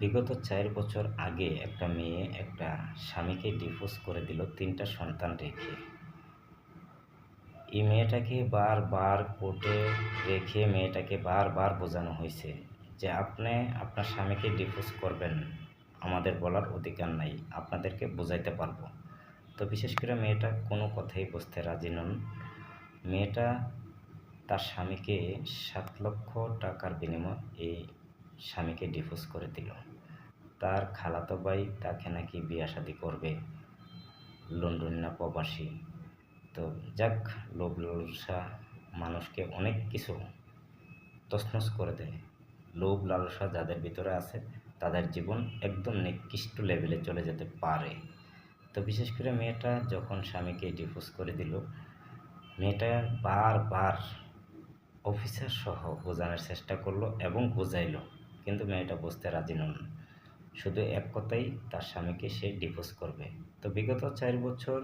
বিগত ৪ বছর আগে একটা মেয়ে একটা স্বামীকে ডিভোর্স করে দিল ৩টা সন্তান রেখে। এই মেয়েটাকে বারবার কোর্টে রেখে মেয়েটাকে বারবার বোঝানো হয়েছে যে আপনি আপনার স্বামীকে ডিভোর্স করবেন, আমাদের বলার অধিকার নাই, আপনাদেরকে বোঝাইতে পারবো। তো বিশেষ করে মেয়েটা কোনো কথাই বুঝতে রাজি নন। মেয়েটা তার স্বামীকে ৭ লক্ষ টাকার বিনিময়ে এই স্বামীকে ডিভোর্স করে দিল। তার খালাতো ভাই তাকে নাকি বিয়ে শাদী করবে, লন্ডন না প্রবাসী। তো যাক, লোভ লালসা মানুষকে অনেক কিছু তছনছ করে দেয়। লোভ লালসা যাদের ভিতরে আছে তাদের জীবন একদম নিকৃষ্ট লেভেলে চলে যেতে পারে। তো বিশেষ করে মেয়েটা যখন স্বামীকে ডিভোর্স করে দিল, মেয়েটা বারবার অফিসার সহ বোঝানোর চেষ্টা করলো এবং বোঝাইলো, কিন্তু মেয়েটা বুঝতে রাজি নন। শুধু এক কথাই, তার স্বামীকে সে ডিভোর্স করবে। তো বিগত ৪ বছর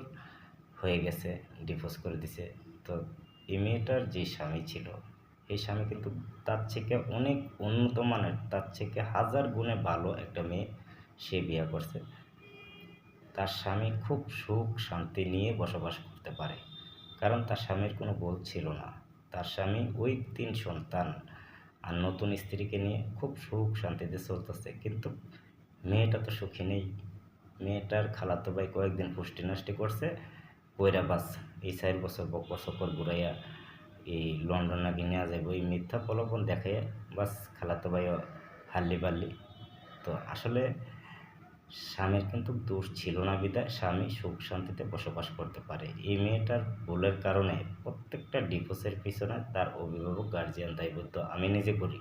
হয়ে গেছে, ডিভোর্স করে দিছে। তো এই মেয়েটার যে স্বামী ছিল, এই স্বামী কিন্তু তার থেকে অনেক উন্নত মানের, তার থেকে হাজার গুণে ভালো একটা মেয়ে সে বিয়ে করছে। তার স্বামী খুব সুখ শান্তি নিয়ে বসবাস করতে পারে, কারণ তার স্বামীর কোনো ভুল ছিল না। তার স্বামী ওই ৩ সন্তান আর নতুন স্ত্রীকে নিয়ে খুব সুখ শান্তিতে চলতেছে, কিন্তু মেয়েটা তো সুখী নেই। মেয়েটার খালাতো ভাই কয়েকদিন পুষ্টি নষ্টি করছে, কইরা বাস এই ৪ বছর বকর সকর ঘুরাইয়া এই লন্ডন নাকি নেওয়া যাবে ওই মিথ্যা প্রলোভন দেখাইয়া বাস খালাতো ভাইও হাল্লি বাল্লি। তো আসলে স্বামীর কিন্তু দোষ ছিল না বিধায় স্বামী সুখ শান্তিতে বসবাস করতে পারে। এই মেয়েটার ভুলের কারণে প্রত্যেকটা ডিভোর্সের পিছনে তার অভিভাবক গার্জিয়ান দায়বদ্ধ, আমি নিজে করি।